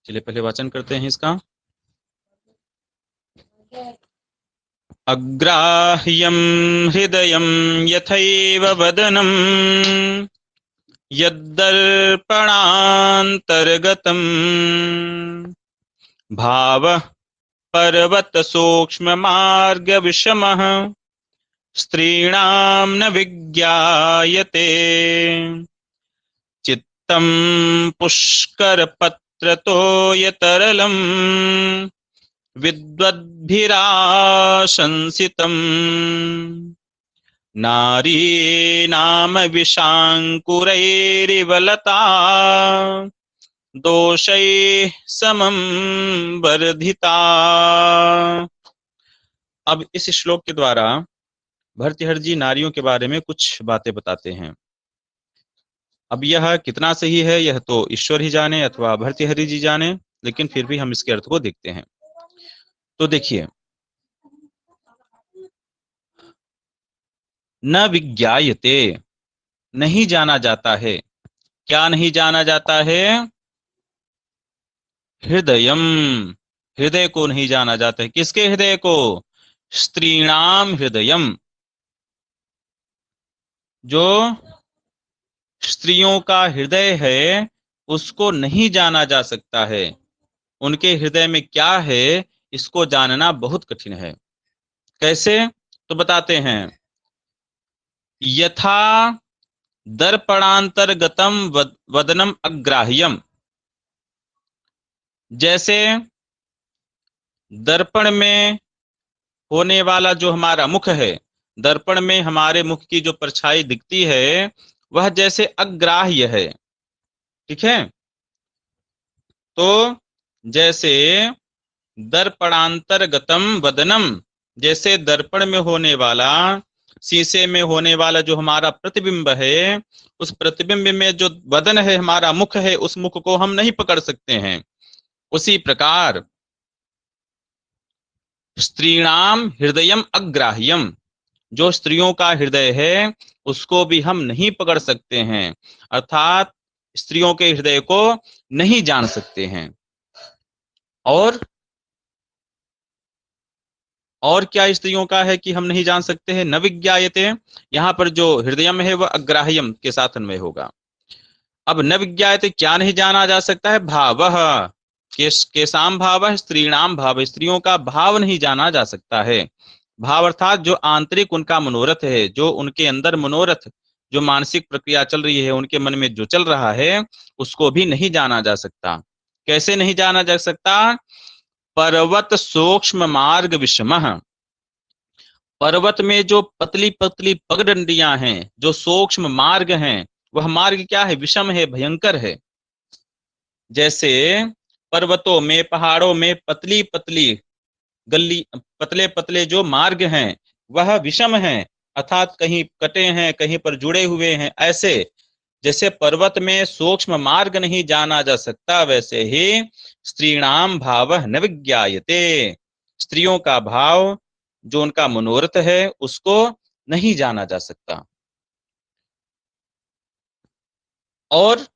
चलिए पहले वाचन करते हैं इसका। अग्राह्यं हृदयं यथैव वदनं यद्दर्पणान्तर्गतं भावः पर्वतसूक्ष्ममार्गविषमः स्त्रीणां न विज्ञायते। चित्तं पुष्करपत्रतोयतरलं विद्वद्भिराशंसितम् नारीणाम विशाङ्कुरैरिवलता दोषैः समं वर्धिता। अब इस श्लोक के द्वारा भर्तृहरि जी नारियों के बारे में कुछ बातें बताते हैं। अब यह कितना सही है यह तो ईश्वर ही जाने अथवा भर्तृहरि जी जाने, लेकिन फिर भी हम इसके अर्थ को देखते हैं। तो देखिए, न विज्ञायते, नहीं जाना जाता है। क्या नहीं जाना जाता है? हृदयम, हृदय को नहीं जाना जाता है। किसके हृदय को? स्त्रीणाम हृदयम, जो स्त्रियों का हृदय है उसको नहीं जाना जा सकता है। उनके हृदय में क्या है इसको जानना बहुत कठिन है। कैसे? तो बताते हैं। यथा दर्पणांतर्गतम वदनम अग्राह्यम, जैसे दर्पण में होने वाला जो हमारा मुख है, दर्पण में हमारे मुख की जो परछाई दिखती है वह जैसे अग्राह्य है। ठीक है? तो जैसे दर्पणांतर्गतम वदनम, जैसे दर्पण में होने वाला, शीशे में होने वाला जो हमारा प्रतिबिंब है, उस प्रतिबिंब में जो वदन है, हमारा मुख है, उस मुख को हम नहीं पकड़ सकते हैं। उसी प्रकार स्त्रीणाम हृदयम अग्राह्यम, जो स्त्रियों का हृदय है उसको भी हम नहीं पकड़ सकते हैं, अर्थात स्त्रियों के हृदय को नहीं जान सकते हैं। और क्या स्त्रियों का है कि हम नहीं जान सकते हैं? न विज्ञायते, यहाँ पर जो हृदयम है वह अग्राह्यम के साथ अन्वय होगा। अब न विज्ञायते क्या नहीं जाना जा सकता है? भावः, केशाम भाव, स्त्रीणाम भाव, स्त्रियों का भाव नहीं जाना जा सकता है। भाव अर्थात जो आंतरिक उनका मनोरथ है, जो उनके अंदर मनोरथ, जो मानसिक प्रक्रिया चल रही है, उनके मन में जो चल रहा है उसको भी नहीं जाना जा सकता। कैसे नहीं जाना जा सकता? पर्वत सूक्ष्म मार्ग विषमः, पर्वत में जो पतली पतली पगडंडियां हैं, जो सूक्ष्म मार्ग हैं, वह मार्ग क्या है? विषम है, भयंकर है। जैसे पर्वतों में, पहाड़ों में पतली पतली गली, पतले पतले जो मार्ग हैं वह विषम हैं, अर्थात कहीं कटे हैं, कहीं पर जुड़े हुए हैं। ऐसे जैसे पर्वत में सूक्ष्म मार्ग नहीं जाना जा सकता, वैसे ही स्त्रीणाम भावः न विज्ञायते, स्त्रियों का भाव जो उनका मनोरथ है उसको नहीं जाना जा सकता। और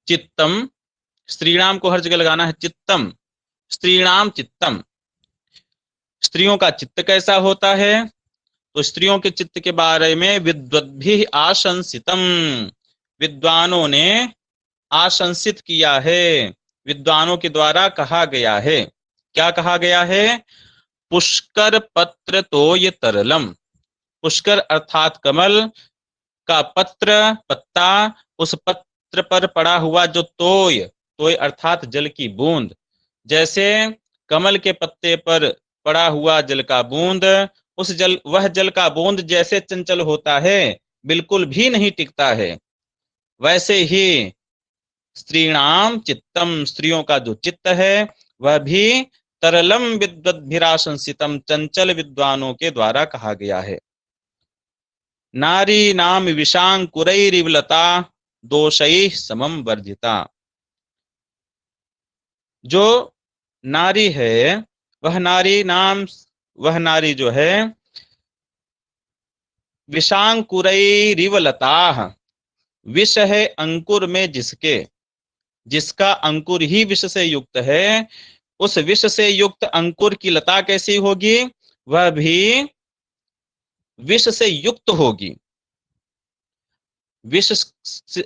चित्तम, स्त्रीणाम को हर जगह लगाना है। चित्तम, स्त्रीणाम चित्तम, स्त्रियों का चित्त कैसा होता है? तो स्त्रियों के चित्त के बारे में विद्वद्भिः आशंसितम, विद्वानों ने आशंसित किया है, विद्वानों के द्वारा कहा गया है। क्या कहा गया है? पुष्कर पत्र तोय तरलम, पुष्कर अर्थात कमल का पत्र, पत्ता, उस पत्र पर पड़ा हुआ जो तोय, तोय अर्थात जल की बूंद, जैसे कमल के पत्ते पर पड़ा हुआ जल का बूंद, उस जल, वह जल का बूंद जैसे चंचल होता है, बिल्कुल भी नहीं टिकता है, वैसे ही स्त्रीणाम चित्तम, स्त्रियों का जो चित्त है वह भी तरलम विद्वद्भिराशंसितम, चंचल विद्वानों के द्वारा कहा गया है। नारी नाम विशांकुरैरिवलता दोषैः समम वर्जिता, जो नारी है वह नारी नाम, वह नारी जो है विशांकुरैरिवलता, विष है अंकुर में जिसके, जिसका अंकुर ही विष से युक्त है, उस विष से युक्त अंकुर की लता कैसी होगी? वह भी विष से युक्त होगी। विष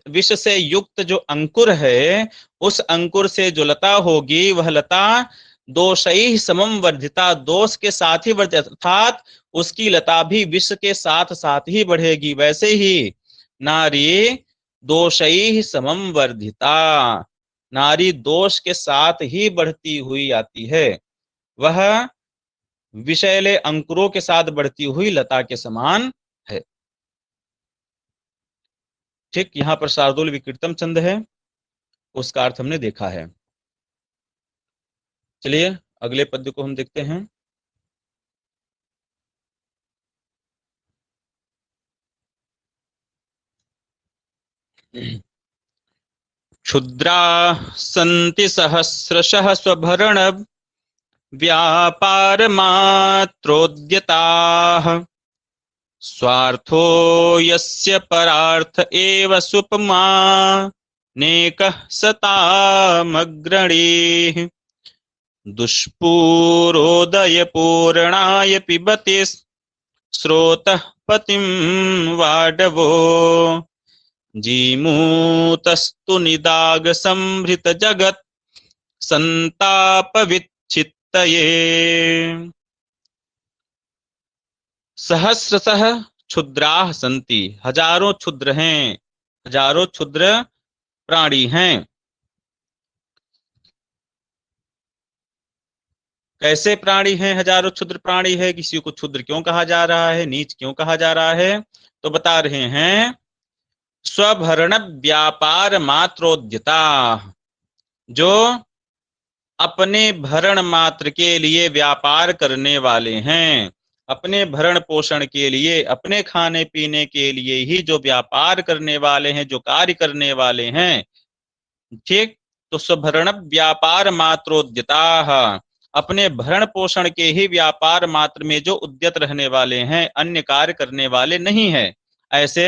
विष से युक्त जो अंकुर है, उस अंकुर से जो लता होगी, वह लता दोषैः समम वर्धिता, दोष के साथ ही वर्धित, अर्थात उसकी लता भी विष के साथ साथ ही बढ़ेगी। वैसे ही नारी दोषैः समम वर्धिता, नारी दोष के साथ ही बढ़ती हुई आती है, वह विषैले अंकुरों के साथ बढ़ती हुई लता के समान है। ठीक, यहां पर शार्दूल विकृतम छंद है, उसका अर्थ हमने देखा है। चलिए अगले पद्य को हम देखते हैं। क्षुद्रा सन्ति सहस्रशः स्वभरण व्यापार मात्रोद्यताः, स्वार्थो यस्य परार्थ एव सुपमा नेकः सतामग्रणीः, दुष्पूरोदय पूर्णाय पिबति स्रोतः पतिं वाडवो, जीमूतस्तु निदाग संभृत जगत् संताप विच्छित्तये। सहस्रशः क्षुद्राः सन्ति, हजारों क्षुद्र हैं, हजारों क्षुद्र प्राणी हैं। कैसे प्राणी हैं? हजारों क्षुद्र प्राणी है। किसी को क्षुद्र क्यों कहा जा रहा है, नीच क्यों कहा जा रहा है? तो बता रहे हैं, स्वभरण व्यापार मात्रोद्यता, जो अपने भरण मात्र के लिए व्यापार करने वाले हैं, अपने भरण पोषण के लिए, अपने खाने पीने के लिए ही जो व्यापार करने वाले हैं, जो कार्य करने वाले हैं। ठीक, तो स्वभरण व्यापार मात्रोद्यता, अपने भरण पोषण के ही व्यापार मात्र में जो उद्यत रहने वाले हैं, अन्य कार्य करने वाले नहीं है। ऐसे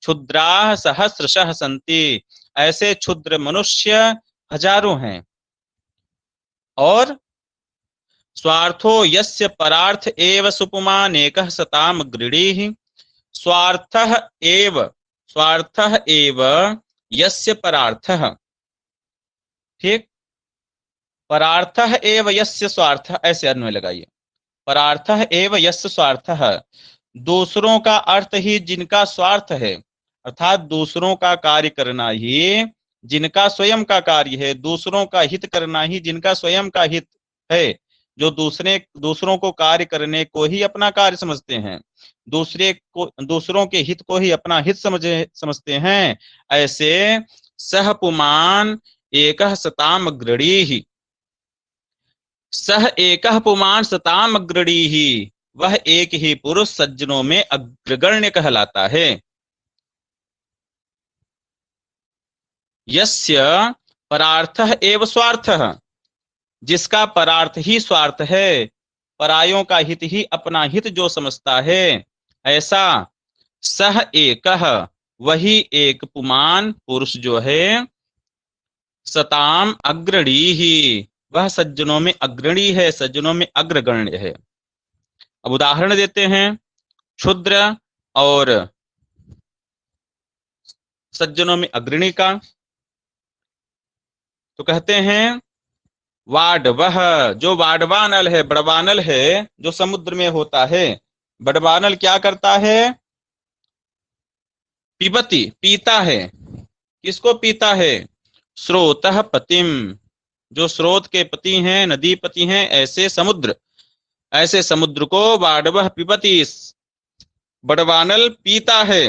क्षुद्राः सहस्रशः सन्ति, ऐसे क्षुद्र मनुष्य हजारों हैं। और स्वार्थो यस्य परार्थ एव सुपुमानेकः सताम गृणीः, स्वार्थः एव यस्य परार्थः। ठीक, परार्थः एव यस्य स्वार्थः, ऐसे अन्वय लगाइए। परार्थः एव यस्य स्वार्थः, दूसरों का अर्थ ही जिनका स्वार्थ है, अर्थात दूसरों का कार्य करना ही जिनका स्वयं का कार्य है, दूसरों का हित करना ही जिनका स्वयं का हित है, जो दूसरों को कार्य करने को ही अपना कार्य समझते हैं, दूसरों के हित को ही अपना हित समझते हैं, ऐसे सह पुमान एकः सताम अग्रणीः, सह एकः पुमान सताम अग्रणीः, वह एक ही पुरुष सज्जनों में अग्रगण्य कहलाता है। यस्य परार्थः एव स्वार्थः, जिसका परार्थ ही स्वार्थ है, परायों का हित ही अपना हित जो समझता है, ऐसा सह एकः, वही एक पुमान पुरुष जो है, सताम अग्रणीः, वह सज्जनों में अग्रणी है, सज्जनों में अग्रगण्य है। अब उदाहरण देते हैं क्षुद्र और सज्जनों में अग्रणी का। तो कहते हैं वाडवह, जो वाडवानल है, बड़वानल है, जो समुद्र में होता है, बड़वानल क्या करता है? पिबती, पीता है। किसको पीता है? स्रोतः पतिम, जो स्रोत के पति हैं, नदी पति हैं, ऐसे समुद्र को वाडवह पिबती, बड़वानल पीता है।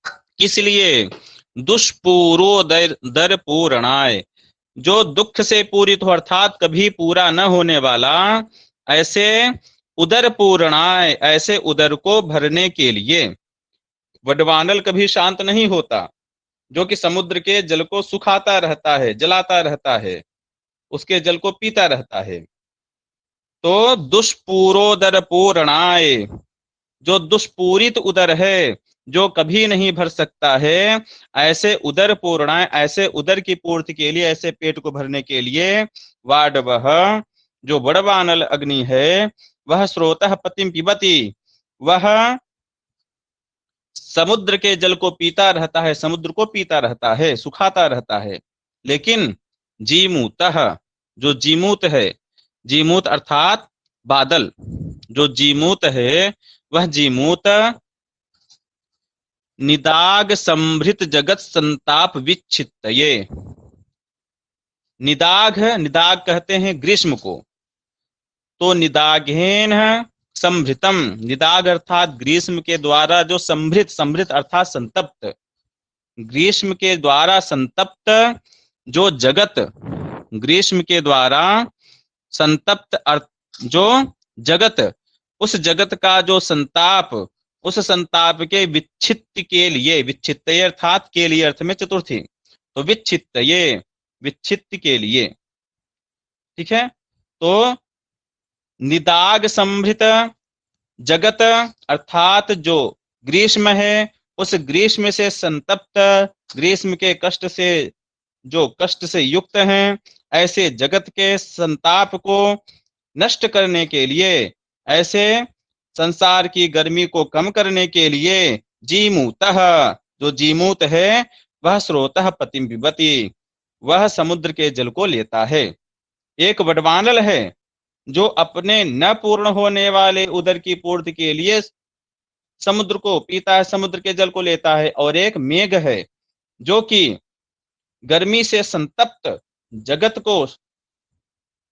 किस लिए? दुष्पूरो दर पूर्णाय, जो दुख से पूरित हो, अर्थात कभी पूरा न होने वाला, ऐसे उदर पूर्णाय, ऐसे उदर को भरने के लिए। वडवानल कभी शांत नहीं होता, जो कि समुद्र के जल को सुखाता रहता है, जलाता रहता है, उसके जल को पीता रहता है। तो दुष्पूरोदर पूर्णाय, जो दुष्पूरित उदर है, जो कभी नहीं भर सकता है, ऐसे उदर पूर्णाय, ऐसे उदर की पूर्ति के लिए, ऐसे पेट को भरने के लिए, वाडवह, जो बड़वानल अग्नि है, वह स्रोतः पतिम पिबती, वह समुद्र के जल को पीता रहता है, समुद्र को पीता रहता है, सुखाता रहता है। लेकिन जीमूतः, जो जीमूत है, जीमूत अर्थात बादल, जो जीमूत है वह जीमूत निदाग संभृत जगत संताप विच्छित्तये। निदाग, निदाग कहते हैं ग्रीष्म को, तो निदाघेन संभृतम, निदाग अर्थात ग्रीष्म के द्वारा जो संभृत, संभृत अर्थात संतप्त, ग्रीष्म के द्वारा संतप्त जो जगत, ग्रीष्म के द्वारा संतप्त जो जगत, उस जगत का जो संताप, उस संताप के विच्छित्त के लिए, विच्छित्त अर्थात के लिए अर्थ में चतुर्थी, तो विच्छित्त, ये विच्छित्त के लिए, ठीक है। तो निदाग संभृत जगत अर्थात जो ग्रीष्म है, उस ग्रीष्म से संतप्त, ग्रीष्म के कष्ट से, जो कष्ट से युक्त हैं, ऐसे जगत के संताप को नष्ट करने के लिए, ऐसे संसार की गर्मी को कम करने के लिए, जीमूतः, जो जीमूत है वह स्रोतः पतिम पिबती, वह समुद्र के जल को लेता है। एक वडवानल है जो अपने न पूर्ण होने वाले उदर की पूर्ति के लिए समुद्र को पीता है, समुद्र के जल को लेता है। और एक मेघ है जो कि गर्मी से संतप्त जगत को,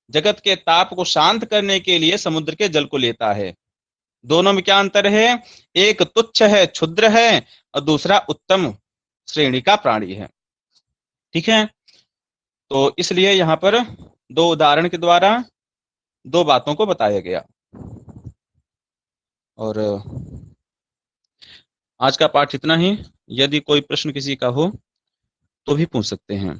जगत के ताप को शांत करने के लिए समुद्र के जल को लेता है। दोनों में क्या अंतर है? एक तुच्छ है, क्षुद्र है, और दूसरा उत्तम श्रेणी का प्राणी है। ठीक है, तो इसलिए यहाँ पर दो उदाहरण के द्वारा दो बातों को बताया गया। और आज का पाठ इतना ही। यदि कोई प्रश्न किसी का हो तो भी पूछ सकते हैं।